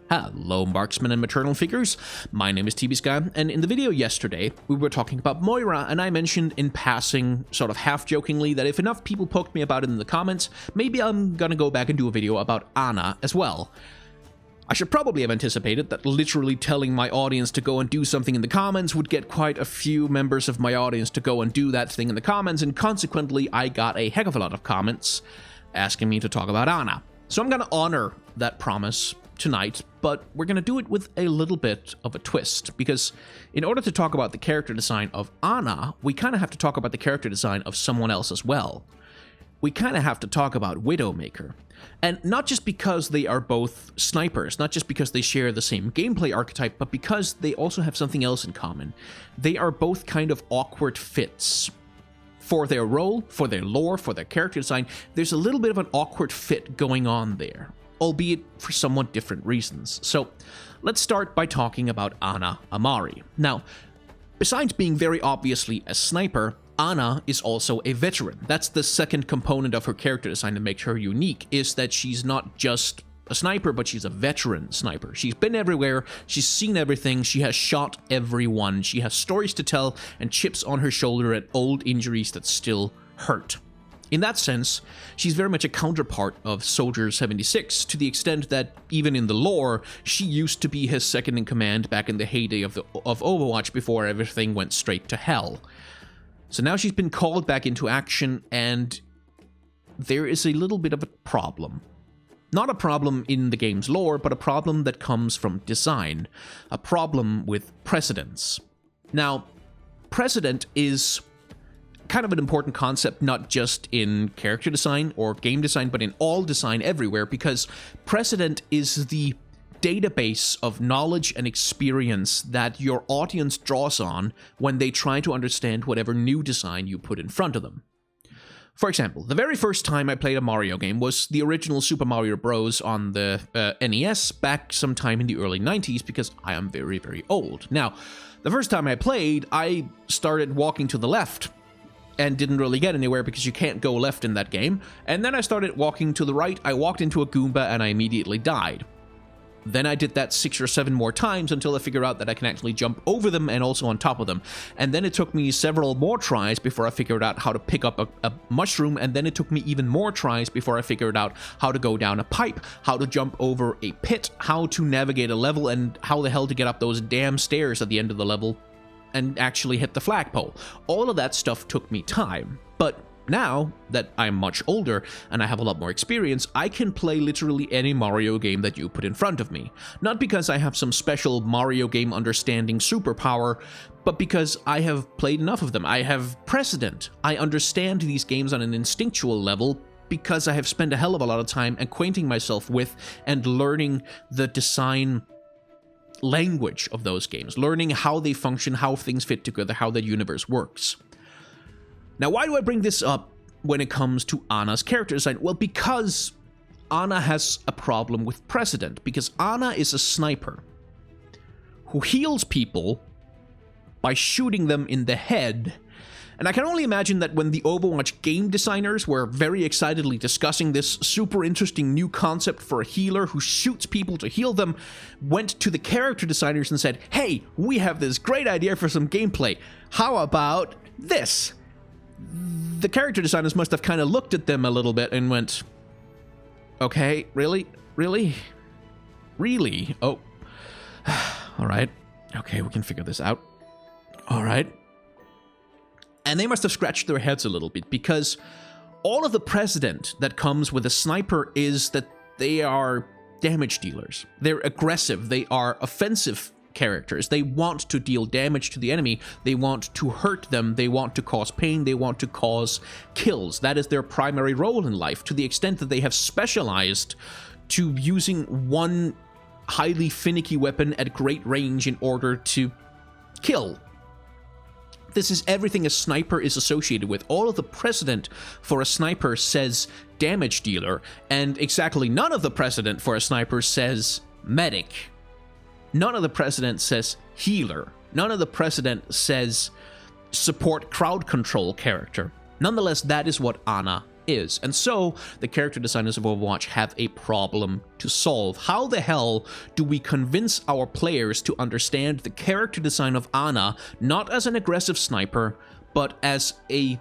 Hello marksmen and maternal figures, my name is TBSky, and in the video yesterday we were talking about Moira, and I mentioned in passing, sort of half-jokingly, that if enough people poked me about it in the comments, maybe I'm gonna go back and do a video about Anna as well. I should probably have anticipated that literally telling my audience to go and do something in the comments would get quite a few members of my audience to go and do that thing in the comments, and consequently I got a heck of a lot of comments asking me to talk about Anna. So I'm gonna honor that promise tonight, but we're going to do it with a little bit of a twist, because in order to talk about the character design of Anna, we kind of have to talk about the character design of someone else as well. We kind of have to talk about Widowmaker. And not just because they are both snipers, not just because they share the same gameplay archetype, but because they also have something else in common. They are both kind of awkward fits. For their role, for their lore, for their character design, there's a little bit of an awkward fit going on there, albeit for somewhat different reasons. So let's start by talking about Anna Amari. Now, besides being very obviously a sniper, Anna is also a veteran. That's the second component of her character design that makes her unique, is that she's not just a sniper, but she's a veteran sniper. She's been everywhere, she's seen everything, she has shot everyone, she has stories to tell and chips on her shoulder at old injuries that still hurt. In that sense, she's very much a counterpart of Soldier 76, to the extent that, even in the lore, she used to be his second-in-command back in the heyday of Overwatch before everything went straight to hell. So now she's been called back into action, and there is a little bit of a problem. Not a problem in the game's lore, but a problem that comes from design. A problem with precedence. Now, precedent is kind of an important concept, not just in character design or game design, but in all design everywhere, because precedent is the database of knowledge and experience that your audience draws on when they try to understand whatever new design you put in front of them. For example, the very first time I played a Mario game was the original Super Mario Bros. On the NES back sometime in the early 90s, because I am very, very old. Now, the first time I played, I started walking to the left, and didn't really get anywhere because you can't go left in that game. And then I started walking to the right, I walked into a Goomba, and I immediately died. Then I did that 6 or 7 more times until I figured out that I can actually jump over them and also on top of them. And then it took me several more tries before I figured out how to pick up a mushroom, and then it took me even more tries before I figured out how to go down a pipe, how to jump over a pit, how to navigate a level, and how the hell to get up those damn stairs at the end of the level and actually hit the flagpole. All of that stuff took me time, but now that I'm much older and I have a lot more experience, I can play literally any Mario game that you put in front of me. Not because I have some special Mario game understanding superpower, but because I have played enough of them. I have precedent. I understand these games on an instinctual level because I have spent a hell of a lot of time acquainting myself with and learning the design language of those games, learning how they function, how things fit together, how the universe works. Now, why do I bring this up when it comes to Anna's character design? Well, because Anna has a problem with precedent, because Anna is a sniper who heals people by shooting them in the head. And I can only imagine that when the Overwatch game designers were very excitedly discussing this super interesting new concept for a healer who shoots people to heal them, went to the character designers and said, "Hey, we have this great idea for some gameplay. How about this?" The character designers must have kind of looked at them a little bit and went, "Okay, really? Really? Really? Oh, all right. Okay, we can figure this out. All right." And they must have scratched their heads a little bit, because all of the precedent that comes with a sniper is that they are damage dealers. They're aggressive. They are offensive characters. They want to deal damage to the enemy. They want to hurt them. They want to cause pain. They want to cause kills. That is their primary role in life, to the extent that they have specialized to using one highly finicky weapon at great range in order to kill. This is everything a sniper is associated with. All of the precedent for a sniper says damage dealer, and exactly none of the precedent for a sniper says medic. None of the precedent says healer. None of the precedent says support crowd control character. Nonetheless, that is what Anna is. And so, the character designers of Overwatch have a problem to solve. How the hell do we convince our players to understand the character design of Ana, not as an aggressive sniper, but as a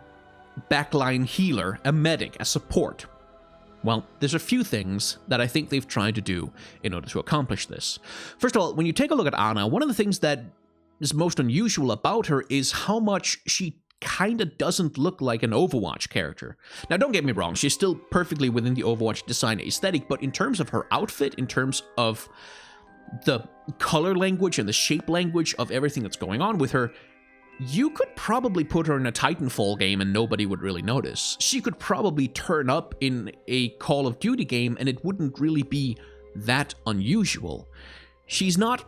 backline healer, a medic, a support? Well, there's a few things that I think they've tried to do in order to accomplish this. First of all, when you take a look at Ana, one of the things that is most unusual about her is how much she kind of doesn't look like an Overwatch character. Now, don't get me wrong, she's still perfectly within the Overwatch design aesthetic, but in terms of her outfit, in terms of the color language and the shape language of everything that's going on with her, you could probably put her in a Titanfall game and nobody would really notice. She could probably turn up in a Call of Duty game and it wouldn't really be that unusual. She's not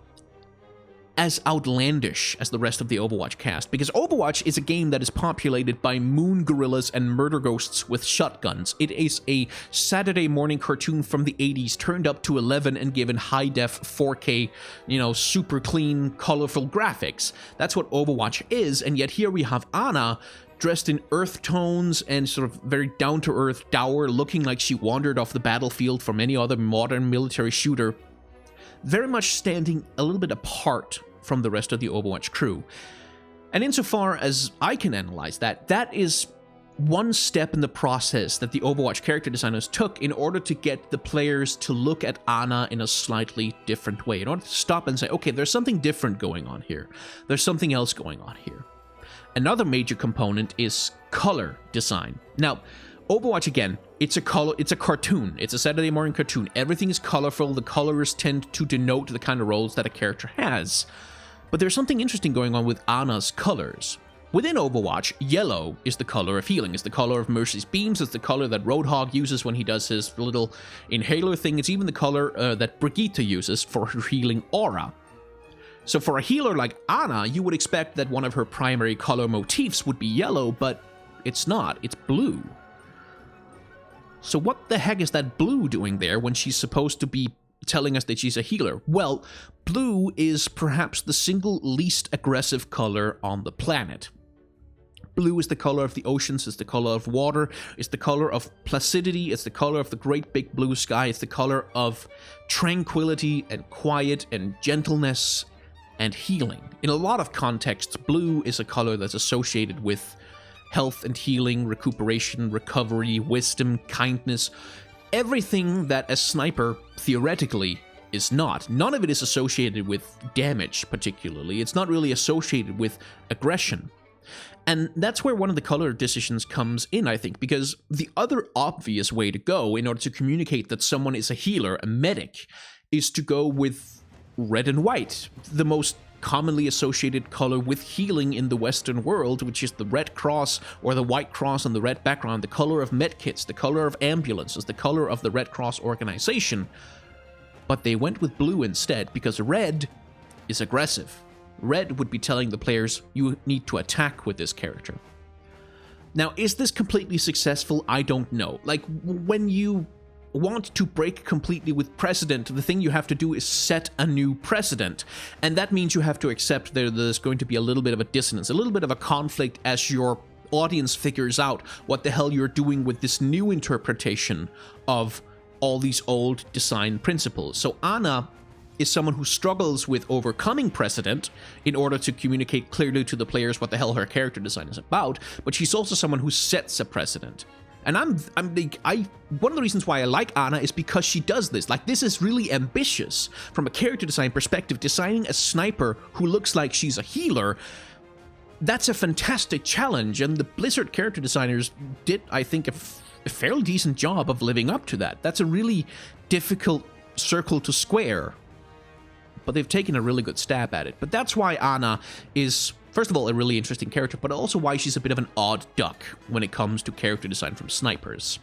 as outlandish as the rest of the Overwatch cast, because Overwatch is a game that is populated by moon gorillas and murder ghosts with shotguns. It is a Saturday morning cartoon from the 80s turned up to 11 and given high-def 4K, super clean, colorful graphics. That's what Overwatch is, and yet here we have Ana dressed in earth tones and sort of very down-to-earth, dour, looking like she wandered off the battlefield from any other modern military shooter, very much standing a little bit apart from the rest of the Overwatch crew. And insofar as I can analyze that, that is one step in the process that the Overwatch character designers took in order to get the players to look at Ana in a slightly different way, in order to stop and say, okay, there's something different going on here. There's something else going on here. Another major component is color design. Now, Overwatch, again, it's a cartoon. It's a Saturday morning cartoon. Everything is colorful. The colors tend to denote the kind of roles that a character has. But there's something interesting going on with Ana's colors. Within Overwatch, yellow is the color of healing. It's the color of Mercy's beams. It's the color that Roadhog uses when he does his little inhaler thing. It's even the color that Brigitte uses for her healing aura. So for a healer like Ana, you would expect that one of her primary color motifs would be yellow, but it's not. It's blue. So what the heck is that blue doing there when she's supposed to be telling us that she's a healer? Well, blue is perhaps the single least aggressive color on the planet. Blue is the color of the oceans, it's the color of water, it's the color of placidity, it's the color of the great big blue sky, it's the color of tranquility and quiet and gentleness and healing. In a lot of contexts, blue is a color that's associated with health and healing, recuperation, recovery, wisdom, kindness, everything that a sniper theoretically is not. None of it is associated with damage, particularly. It's not really associated with aggression. And that's where one of the color decisions comes in, I think, because the other obvious way to go in order to communicate that someone is a healer, a medic, is to go with red and white, the most commonly associated color with healing in the Western world, which is the red cross or the white cross on the red background, the color of medkits, the color of ambulances, the color of the Red Cross organization. But they went with blue instead because red is aggressive. Red would be telling the players, you need to attack with this character. Now, is this completely successful? I don't know. Like, when you want to break completely with precedent, the thing you have to do is set a new precedent. And that means you have to accept that there's going to be a little bit of a dissonance, a little bit of a conflict as your audience figures out what the hell you're doing with this new interpretation of all these old design principles. So Ana is someone who struggles with overcoming precedent in order to communicate clearly to the players what the hell her character design is about, but she's also someone who sets a precedent. And one of the reasons why I like Ana is because she does this. Like, this is really ambitious from a character design perspective. Designing a sniper who looks like she's a healer, that's a fantastic challenge. And the Blizzard character designers did, I think, a fairly decent job of living up to that. That's a really difficult circle to square, but they've taken a really good stab at it. But that's why Ana is, first of all, a really interesting character, but also why she's a bit of an odd duck when it comes to character design from snipers.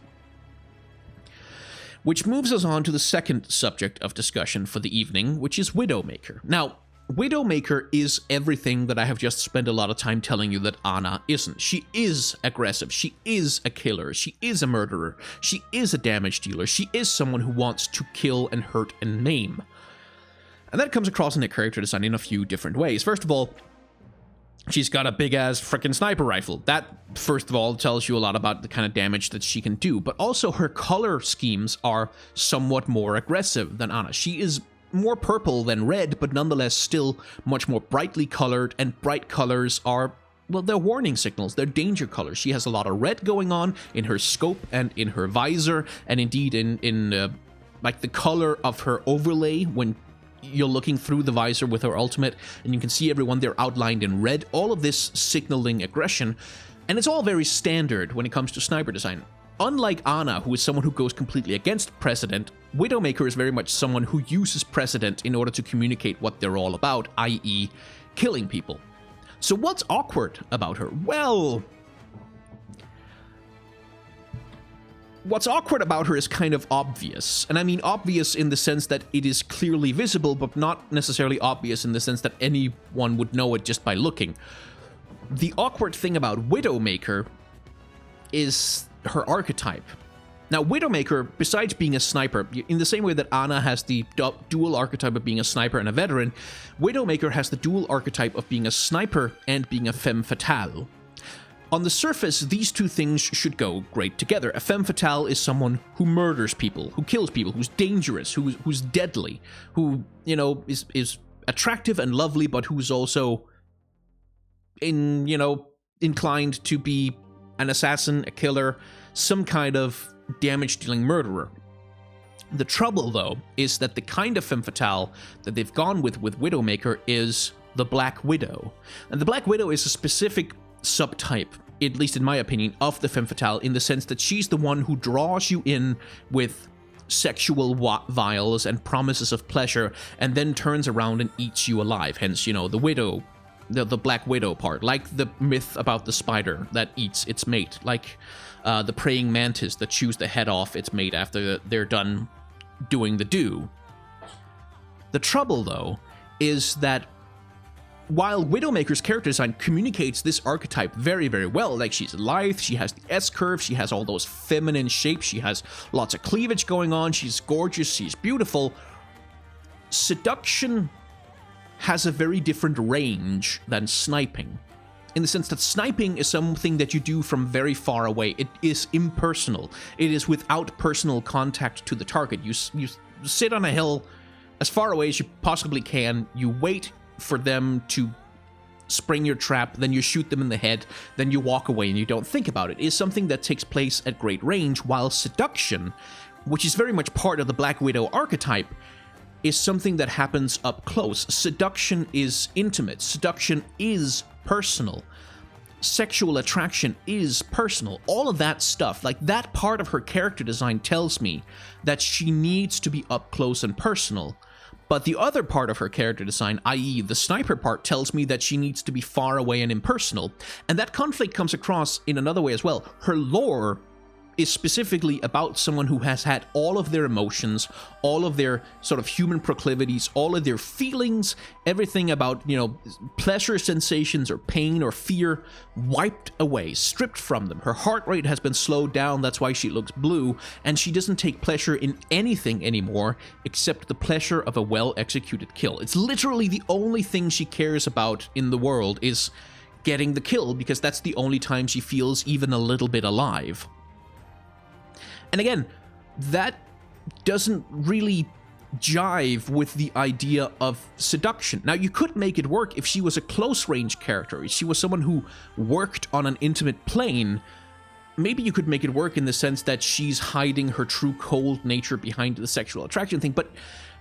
Which moves us on to the second subject of discussion for the evening, which is Widowmaker. Now, Widowmaker is everything that I have just spent a lot of time telling you that Ana isn't. She is aggressive, she is a killer, she is a murderer, she is a damage dealer, she is someone who wants to kill and hurt and maim. And that comes across in her character design in a few different ways. First of all, She's got a big-ass freaking sniper rifle. That, first of all, tells you a lot about the kind of damage that she can do. But also, her color schemes are somewhat more aggressive than Ana. She is more purple than red, but nonetheless still much more brightly colored. And bright colors are, well, they're warning signals. They're danger colors. She has a lot of red going on in her scope and in her visor. And indeed in like the color of her overlay when you're looking through the visor with her ultimate, and you can see everyone there outlined in red. All of this signaling aggression, and it's all very standard when it comes to sniper design. Unlike Ana, who is someone who goes completely against precedent, Widowmaker is very much someone who uses precedent in order to communicate what they're all about, i.e. killing people. So what's awkward about her? Well, what's awkward about her is kind of obvious. And I mean obvious in the sense that it is clearly visible, but not necessarily obvious in the sense that anyone would know it just by looking. The awkward thing about Widowmaker is her archetype. Now, Widowmaker, besides being a sniper, in the same way that Ana has the dual archetype of being a sniper and a veteran, Widowmaker has the dual archetype of being a sniper and being a femme fatale. On the surface, these two things should go great together. A femme fatale is someone who murders people, who kills people, who's dangerous, who's deadly, who, you know, is attractive and lovely, but who's also inclined to be an assassin, a killer, some kind of damage-dealing murderer. The trouble, though, is that the kind of femme fatale that they've gone with Widowmaker is the Black Widow. And the Black Widow is a specific subtype, at least in my opinion, of the femme fatale, in the sense that she's the one who draws you in with sexual vials and promises of pleasure, and then turns around and eats you alive. Hence, you know, the widow, the Black Widow part, like the myth about the spider that eats its mate, like the praying mantis that chews the head off its mate after they're done doing the do. The trouble, though, is that while Widowmaker's character design communicates this archetype very, very well, like she's lithe, she has the S-curve, she has all those feminine shapes, she has lots of cleavage going on, she's gorgeous, she's beautiful, seduction has a very different range than sniping, in the sense that sniping is something that you do from very far away. It is impersonal. It is without personal contact to the target. You sit on a hill as far away as you possibly can, you wait for them to spring your trap, then you shoot them in the head, then you walk away and you don't think about it. It is something that takes place at great range, while seduction, which is very much part of the Black Widow archetype, is something that happens up close. Seduction is intimate. Seduction is personal. Sexual attraction is personal. All of that stuff, like that part of her character design tells me that she needs to be up close and personal. But the other part of her character design, i.e. the sniper part, tells me that she needs to be far away and impersonal. And that conflict comes across in another way as well. Her lore is specifically about someone who has had all of their emotions, all of their sort of human proclivities, all of their feelings, everything about, you know, pleasure sensations or pain or fear wiped away, stripped from them. Her heart rate has been slowed down, that's why she looks blue, and she doesn't take pleasure in anything anymore except the pleasure of a well-executed kill. It's literally the only thing she cares about in the world is getting the kill, because that's the only time she feels even a little bit alive. And again, that doesn't really jive with the idea of seduction. Now, you could make it work if she was a close-range character, if she was someone who worked on an intimate plane. Maybe you could make it work in the sense that she's hiding her true cold nature behind the sexual attraction thing, but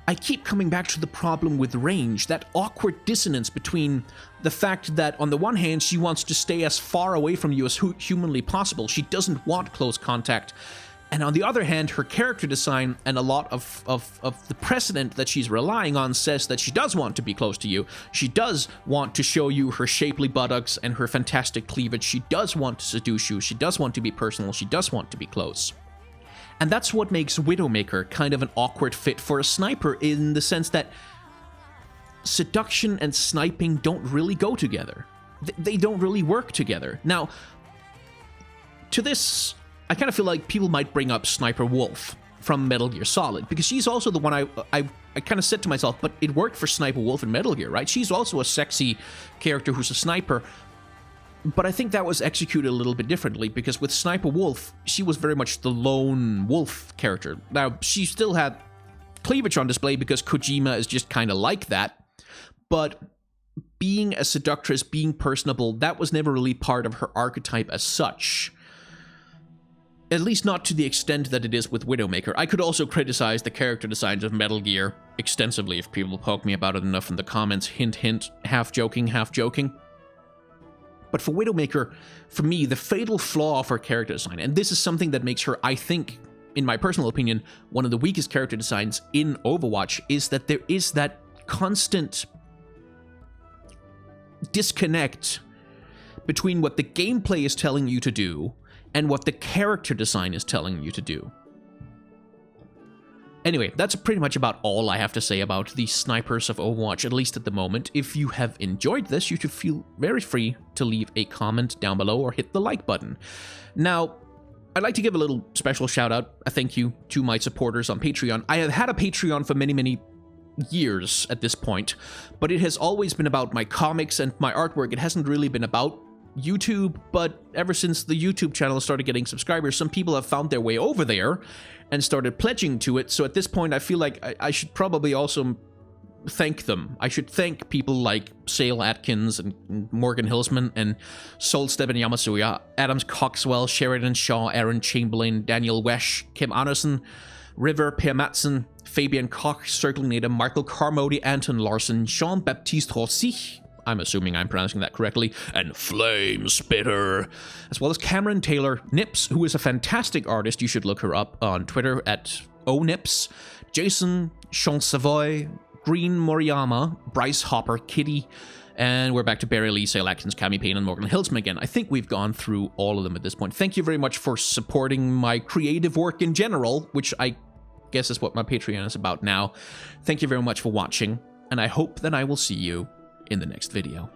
I keep coming back to the problem with range, that awkward dissonance between the fact that on the one hand she wants to stay as far away from you as humanly possible, she doesn't want close contact, and on the other hand, her character design and a lot of the precedent that she's relying on says that she does want to be close to you. She does want to show you her shapely buttocks and her fantastic cleavage. She does want to seduce you. She does want to be personal. She does want to be close. And that's what makes Widowmaker kind of an awkward fit for a sniper, in the sense that seduction and sniping don't really go together. They don't really work together. Now, to this, I kind of feel like people might bring up Sniper Wolf from Metal Gear Solid, because she's also the one I kind of said to myself, but it worked for Sniper Wolf in Metal Gear, right? She's also a sexy character who's a sniper, but I think that was executed a little bit differently, because with Sniper Wolf, she was very much the lone wolf character. Now, she still had cleavage on display because Kojima is just kind of like that, but being a seductress, being personable, that was never really part of her archetype as such. At least not to the extent that it is with Widowmaker. I could also criticize the character designs of Metal Gear extensively if people poke me about it enough in the comments. Hint, hint, half joking, half joking. But for Widowmaker, for me, the fatal flaw of her character design, and this is something that makes her, I think, in my personal opinion, one of the weakest character designs in Overwatch, is that there is that constant disconnect between what the gameplay is telling you to do and what the character design is telling you to do. Anyway, that's pretty much about all I have to say about the snipers of Overwatch, at least at the moment. If you have enjoyed this, you should feel very free to leave a comment down below or hit the like button. Now, I'd like to give a little special shout out, a thank you to my supporters on Patreon. I have had a Patreon for many years at this point, but it has always been about my comics and my artwork. It hasn't really been about YouTube, but ever since the YouTube channel started getting subscribers, some people have found their way over there and started pledging to it. So at this point, I feel like I should probably also thank them. I should thank people like Sale Atkins and Morgan Hillsman and Solsteven Yamasuya, Adams Coxwell, Sheridan Shaw, Aaron Chamberlain, Daniel Wesh, Kim Anderson, River, Per Madsen, Fabian Koch, Circlinator, Michael Carmody, Anton Larson, Jean-Baptiste Rossi, I'm assuming I'm pronouncing that correctly, and Flame Spitter, as well as Cameron Taylor, Nips, who is a fantastic artist. You should look her up on Twitter at onips, Jason, Sean Savoy, Green Moriyama, Bryce Hopper, Kitty, and we're back to Barry Lee, Sale Atkins, Cami Payne, and Morgan Hilsman again. I think we've gone through all of them at this point. Thank you very much for supporting my creative work in general, which I guess is what my Patreon is about now. Thank you very much for watching, and I hope that I will see you in the next video.